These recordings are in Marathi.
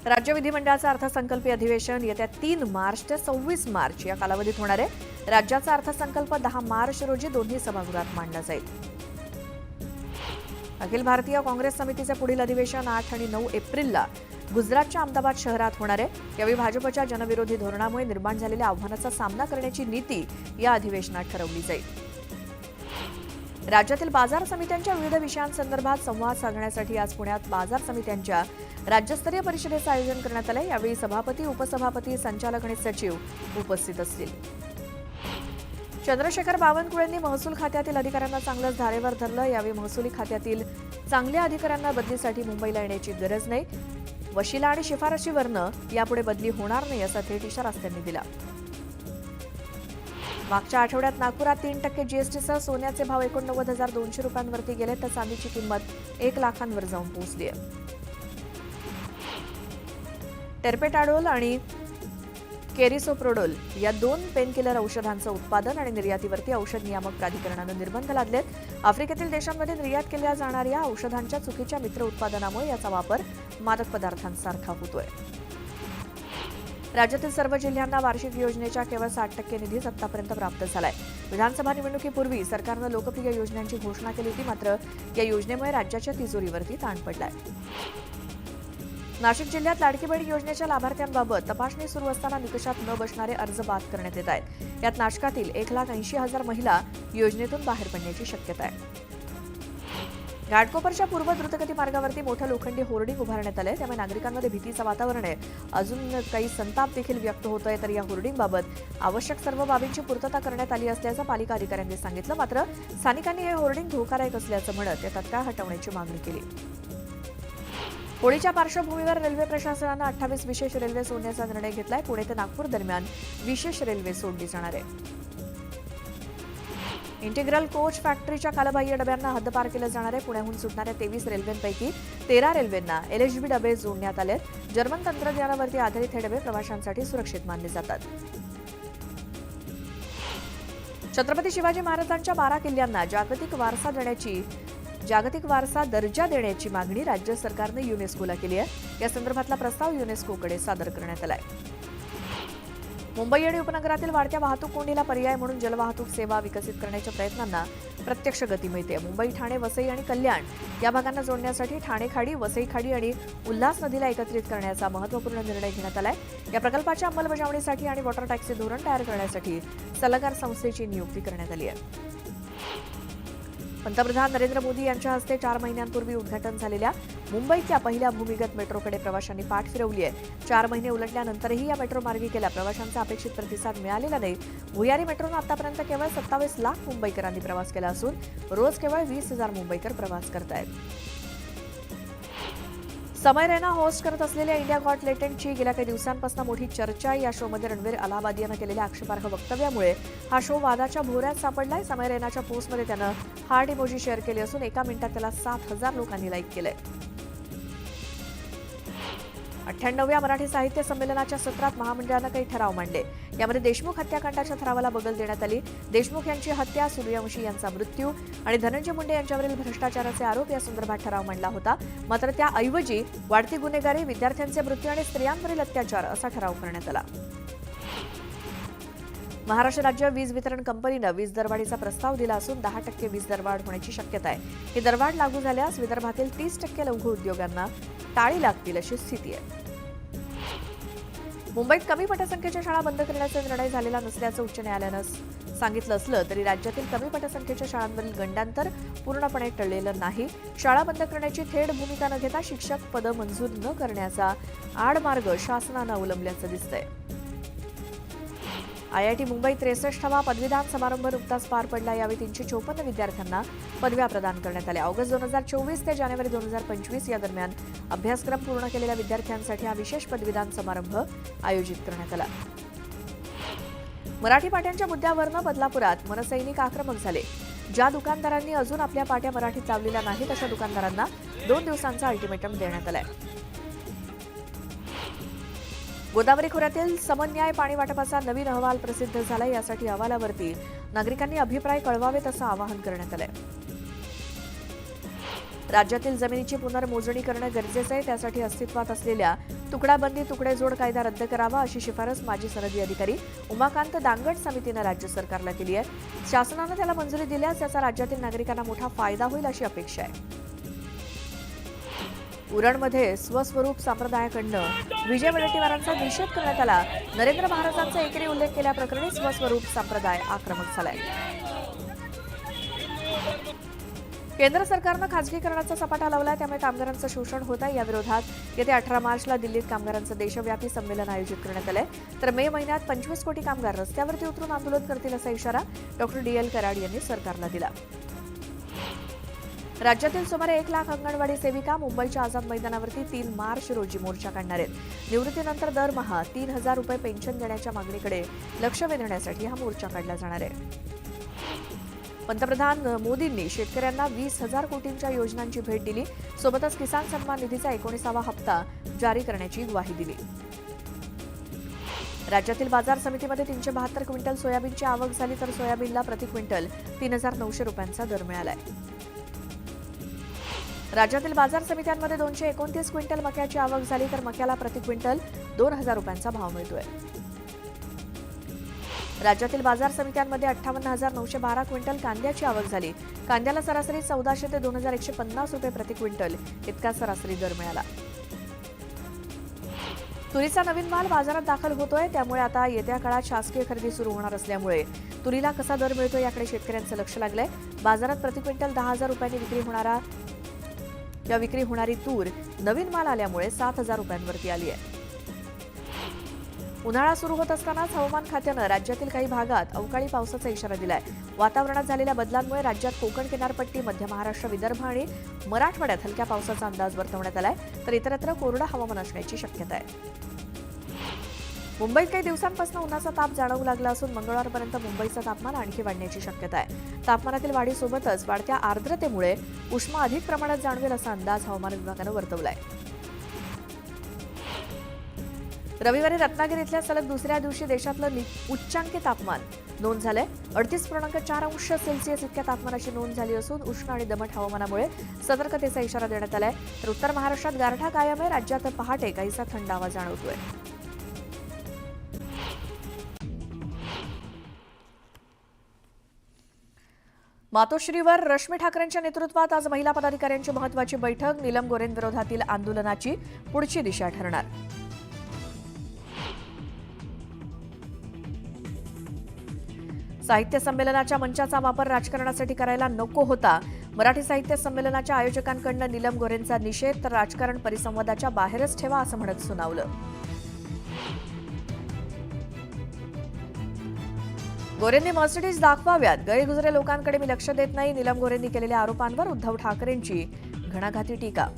राज्य विधिमंडळाचं अर्थसंकल्पीय अधिवेशन येत्या 3 मार्च ते 26 मार्च या कालावधीत होणार आहे। राज्याचा अर्थसंकल्प 10 मार्च रोजी दोन्ही सभागृहात मांडला जाईल। अखिल भारतीय काँग्रेस समितीचे पुढील अधिवेशन 8 आणि 9 एप्रिलला गुजरातच्या अहमदाबाद शहरात होणार आहे। यावेळी भाजपच्या जनविरोधी धोरणामुळे निर्माण झालेल्या आव्हानाचा सामना करण्याची नीती या अधिवेशनात ठरवली जाईल। राज्यातील बाजार समित्यांच्या विविध विषयांसंदर्भात संवाद साधण्यासाठी आज पुण्यात बाजार समित्यांच्या राज्यस्तरीय परिषदेचं आयोजन करण्यात आलं। यावेळी सभापती, उपसभापती, संचालक आणि सचिव उपस्थित असतील। चंद्रशेखर बावनकुळेंनी महसूल खात्यातील अधिकाऱ्यांना चांगलंच धारेवर धरलं। यावेळी महसुली खात्यातील चांगल्या अधिकाऱ्यांना बदलीसाठी मुंबईला येण्याची गरज नाही, वशिला आणि शिफारशीवरनं यापुढे बदली होणार नाही असा थेट इशारा त्यांनी दिला। मागच्या आठवड्यात नागपुरात 3% जीएसटीसह सोन्याचे भाव 89,200 रुपयांवरती गेले, तर चांदीची किंमत 1 लाखांवर जाऊन पोहोचली आहे। टेर्पेटाडोल आणि केरिसोप्रोडोल या 2 पेनकिलर औषधांचं उत्पादन आणि निर्यातीवरती औषध नियामक प्राधिकरणानं निर्बंध लादलेत। आफ्रिकेतील देशांमध्ये निर्यात केल्या जाणाऱ्या औषधांच्या चुकीच्या मित्र उत्पादनामुळे याचा वापर मादक पदार्थांसारखा होतोय। राज्यातील सर्व जिल्ह्यांना वार्षिक योजनेच्या केवळ 60% निधीच आतापर्यंत प्राप्त झालाय। विधानसभा निवडणुकीपूर्वी सरकारनं लोकप्रिय योजनांची घोषणा केली होती, मात्र या योजनेमुळे राज्याच्या तिजोरीवरती ताण पडलाय। नाशिक जिल्ह्यात लाडकी बहीण योजनेच्या लाभार्थ्यांबाबत तपासणी सुरू असताना निकषात न बसणारे अर्ज बाद करण्यात येत आहेत। यात नाशिकातील 1,80,000 महिला योजनेतून बाहेर पडण्याची शक्यता आहे। घाटकोपरच्या पूर्व द्रुतगती मार्गावरती मोठं लोखंडी होर्डिंग उभारण्यात आलंय, त्यामुळे नागरिकांमध्ये भीतीचं वातावरण आहे। अजून काही संताप देखील व्यक्त होतोय, तर या होर्डिंगबाबत आवश्यक सर्व बाबींची पूर्तता करण्यात आली असल्याचं पालिका अधिकाऱ्यांनी सांगितलं। मात्र स्थानिकांनी हे होर्डिंग धोकादायक असल्याचं म्हणत ते तत्काळ हटवण्याची मागणी केली। होळीच्या पार्श्वभूमीवर रेल्वे प्रशासनानं 28 विशेष रेल्वे सोडण्याचा निर्णय घेतलाय। पुणे ते नागपूर दरम्यान विशेष रेल्वे सोडली जाणार आहे। इंटिग्रल कोच फॅक्टरीच्या कालबाह्य डब्यांना हद्दपार केलं जाणार आहे। पुण्याहून सुटणाऱ्या 23 रेल्वेंपैकी 13 रेल्वेंना LHB डबे जोडण्यात आले। जर्मन तंत्रज्ञानावरती आधारित हे डबे प्रवाशांसाठी सुरक्षित मानले जातात। छत्रपती शिवाजी महाराजांच्या 12 किल्ल्यांना जागतिक वारसा दर्जा देण्याची मागणी राज्य सरकारने युनेस्कोला केली आहे। या संदर्भातला प्रस्ताव युनेस्कोकडे सादर करण्यात आलाय। मुंबई आणि उपनगरातील वाढत्या वाहतूक कोंडीला पर्याय म्हणून जलवाहतूक सेवा विकसित करण्याच्या प्रयत्नांना प्रत्यक्ष गती मिळते। मुंबई, ठाणे, वसई आणि कल्याण या भागांना जोडण्यासाठी ठाणे खाडी, वसई खाडी आणि उल्हास नदीला एकत्रित करण्याचा महत्त्वपूर्ण निर्णय घेण्यात आलाय। या प्रकल्पाच्या अंमलबजावणीसाठी आणि वॉटर टॅक्सी धोरण तयार करण्यासाठी सल्लागार संस्थेची नियुक्ती करण्यात आली आहे। पंतप्रधान नरेंद्र मोदी यांच्या हस्ते 4 महिन्यांपूर्वी उद्घाटन झालेल्या मुंबईतल्या पहिल्या भूमिगत मेट्रोकडे प्रवाशांनी पाठ फिरवली आहे। 4 महिने उलटल्यानंतरही या मेट्रो मार्गिकेला प्रवाशांचा अपेक्षित प्रतिसाद मिळालेला नाही। भुयारी मेट्रोनं आतापर्यंत केवळ 27 लाख मुंबईकरांनी प्रवास केला असून रोज केवळ 20,000 मुंबईकर प्रवास करतायत। समय रैना होस्ट करत असलेल्या इंडिया गॉट लेटेंटची गेल्या काही दिवसांपासून मोठी चर्चा आहे। या शोमध्ये रणवीर अलाहाबादी यानं केलेल्या आक्षेपार्ह वक्तव्यामुळे हा शो वादाच्या भोवऱ्यात सापडलाय। समय रैनाच्या पोस्टमध्ये त्यानं हार्ट इमोजी शेअर केली असून 1 मिनिटात त्याला 7,000 लोकांनी लाईक केलंय। 98व्या मराठी साहित्य संमेलनाच्या सत्रात महामंडळानं काही ठराव मांडले। यामध्ये देशमुख हत्याकांडाच्या ठरावाला बगल देण्यात आली। देशमुख यांची हत्या, सूर्यवंशी यांचा मृत्यू आणि धनंजय मुंडे यांच्यावरील भ्रष्टाचाराचे आरोप या संदर्भात ठराव मांडला होता। मात्र त्याऐवजी वाढती गुन्हेगारी, विद्यार्थ्यांचे मृत्यू आणि स्त्रियांवरील अत्याचार असा ठराव करण्यात आला। महाराष्ट्र राज्य वीज वितरण कंपनीनं वीज दरवाढीचा प्रस्ताव दिला असून 10% वीज दरवाढ होण्याची शक्यता आहे। ही दरवाढ लागू झाल्यास विदर्भातील 30% लघु उद्योगांना टाळी लागतील अशी स्थिती आहे। मुंबईत कमी पटसंख्येच्या शाळा बंद करण्याचा निर्णय झालेला नसल्याचं उच्च न्यायालयानं सांगितलं असलं तरी राज्यातील कमी पटसंख्येच्या शाळांवरील गंडांतर पूर्णपणे टळलेलं नाही। शाळा बंद करण्याची थेट भूमिका न घेता शिक्षक पदं मंजूर न करण्याचा आडमार्ग शासनानं अवलंबल्याचं दिसतंय। IIT मुंबई 63वा पदवीदान समारंभ नुकताच पार पडला। यावेळी 354 विद्यार्थ्यांना पदव्या प्रदान करण्यात आल्या। ऑगस्ट 2024 ते जानेवारी 2025 या दरम्यान अभ्यासक्रम पूर्ण केलेल्या विद्यार्थ्यांसाठी हा विशेष पदवीदान समारंभ आयोजित करण्यात आला। मराठी पाट्यांच्या मुद्द्यावरनं बदलापुरात मनसैनिक आक्रमक झाले। ज्या दुकानदारांनी अजून आपल्या पाट्या मराठीत लावलेल्या नाहीत अशा दुकानदारांना 2 दिवसांचा अल्टिमेटम देण्यात आलाय। गोदावरी खोऱ्यातील समन्याय पाणी वाटपाचा नवीन अहवाल प्रसिद्ध झाला। यासाठी अहवालावरती नागरिकांनी अभिप्राय कळवावेत असं आवाहन करण्यात आलंय। राज्यातील जमिनीची पुनर्मोजणी करणं गरजेचं आहे. त्यासाठी अस्तित्वात असलेल्या तुकडाबंदी तुकडेजोड कायदा रद्द करावा अशी शिफारस माजी सनदी अधिकारी उमाकांत दांगट समितीनं राज्य सरकारला केली आहे. शासनानं त्याला मंजुरी दिल्यास त्याचा राज्यातील नागरिकांना मोठा फायदा होईल अशी अपेक्षा आहे. उरणमध्ये स्वस्वरूप संप्रदायाकडनं विजय वडेट्टीवारांचा निषेध करण्यात आला. नरेंद्र महाराजांचा एकेरी उल्लेख केल्याप्रकरणी स्वस्वरूप संप्रदाय आक्रमक झालाय. केंद्र सरकारनं खासगीकरणाचा सपाटा लावलाय, त्यामुळे कामगारांचं शोषण होत आहे. याविरोधात येत्या 18 मार्चला दिल्लीत कामगारांचं देशव्यापी संमेलन आयोजित करण्यात आलंय. तर मे महिन्यात 25 कोटी कामगार रस्त्यावरती उतरून आंदोलन करतील असा इशारा डॉक्टर DL कराड यांनी सरकारला दिला. राज्यातील सुमारे 1 लाख अंगणवाडी सेविका मुंबईच्या आझाद मैदानावरती 3 मार्च रोजी मोर्चा काढणार आहेत. निवृत्तीनंतर दरमहा 3,000 रुपये पेन्शन देण्याच्या मागणीकडे लक्ष वेधण्यासाठी हा मोर्चा काढला जाणार आहे. पंतप्रधान मोदींनी शेतकऱ्यांना 20,000 कोटींच्या योजनांची भेट दिली. सोबतच किसान सन्मान निधीचा 19वा हप्ता जारी करण्याची ग्वाही दिली. राज्यातील बाजार समितीमध्ये 372 क्विंटल सोयाबीनची आवक झाली, तर सोयाबीनला प्रति क्विंटल 3,900 रुपयांचा दर मिळालाय. राज्यातील बाजार समित्यांमध्ये 229 क्विंटल मक्याची आवक झाली, तर मक्याला प्रति क्विंटल 2,000 रुपयांचा भाव मिळतोय. राज्यातील बाजार समित्यांमध्ये 58,912 क्विंटल कांद्याची आवक झाली. कांद्याला सरासरी 1,400 ते 2,150 रुपये प्रति क्विंटल इतका सरासरी दर मिळाला. तुरीचा नवीन माल बाजारात दाखल होतोय, त्यामुळे आता येत्या काळात शासकीय खरेदी सुरू होणार असल्यामुळे तुरीला कसा दर मिळतो याकडे शेतकऱ्यांचं लक्ष लागलंय. बाजारात प्रति क्विंटल 10,000 रुपयांनी विक्री होणारी तूर नवीन माल आल्यामुळे 7,000 रुपयांवरती आली आहे. उन्हाळा सुरू होत असतानाच हवामान खात्यानं राज्यातील काही भागात अवकाळी पावसाचा इशारा दिलाय. वातावरणात झालेल्या बदलांमुळे राज्यात कोकण किनारपट्टी, मध्य महाराष्ट्र, विदर्भ आणि मराठवाड्यात हलक्या पावसाचा अंदाज वर्तवण्यात आलाय, तर इतरत्र कोरडं हवामान असण्याची शक्यता आहे. मुंबईत काही दिवसांपासून उन्हाचा ताप जाणवू लागला असून मंगळवारपर्यंत मुंबईचं तापमान आणखी वाढण्याची शक्यता आहे. तापमानातील वाढीसोबतच वाढत्या आर्द्रतेमुळे उष्मा अधिक प्रमाणात जाणवेल असा अंदाज हवामान विभागानं वर्तवलाय. रविवारी रत्नागिरी इथल्या सलग दुसऱ्या दिवशी देशातलं उच्चांकी तापमान नोंद झालंय. 38.4 अंश सेल्सिअस इतक्या तापमानाची नोंद झाली असून उष्ण आणि दमट हवामानामुळे सतर्कतेचा इशारा देण्यात आलाय. तर उत्तर महाराष्ट्रात गारठा कायम आहे. राज्यात पहाटे काहीसा थंडावा जाणवतोय. मातोश्रीवर रश्मी ठाकरेंच्या नेतृत्वात आज महिला पदाधिकाऱ्यांची महत्त्वाची बैठक. नीलम गोरेंविरोधातील आंदोलनाची पुढची दिशा ठरणार. साहित्य संमेलनाच्या मंचाचा वापर राजकारणासाठी करायला नको होता. मराठी साहित्य संमेलनाच्या आयोजकांकडून नीलम गोरेंचा निषेध, तर राजकारण परिसंवादाच्या बाहेरच ठेवा असं म्हणत सुनावलं. गोरेंनी मर्सिडीज दाखवाव्यात, गैरगुजरे लोकांकडे मी लक्ष देत नाही. नीलम गोरेंनी केलेल्या आरोपांवर उद्धव ठाकरेंची घणाघाती टीका.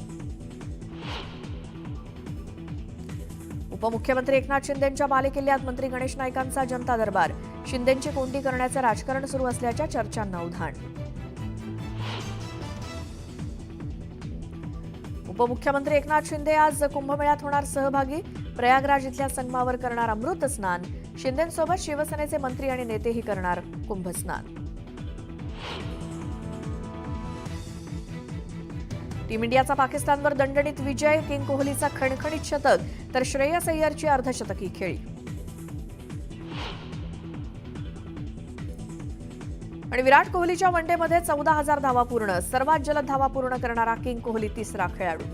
उपमुख्यमंत्री एकनाथ शिंदेंच्या बालेकिल्ल्यात मंत्री गणेश नाईकांचा जनता दरबार. शिंदेंची कोंडी करण्याचं राजकारण सुरू असल्याच्या चर्चांना उधाण. उपमुख्यमंत्री एकनाथ शिंदे आज कुंभमेळ्यात होणार सहभागी. प्रयागराज इथल्या संगमावर करणार अमृत स्नान. शिंदेंसोबत शिवसेनेचे मंत्री आणि नेतेही करणार कुंभस्नान. टीम इंडियाचा पाकिस्तानवर दणदणीत विजय. किंग कोहलीचा खणखणीत शतक, तर श्रेयस अय्यरची अर्धशतकी खेळी. आणि विराट कोहलीच्या वनडेमध्ये 14,000 धावा पूर्ण. सर्वात जलद धावा पूर्ण करणारा किंग कोहली तिसरा खेळाडू.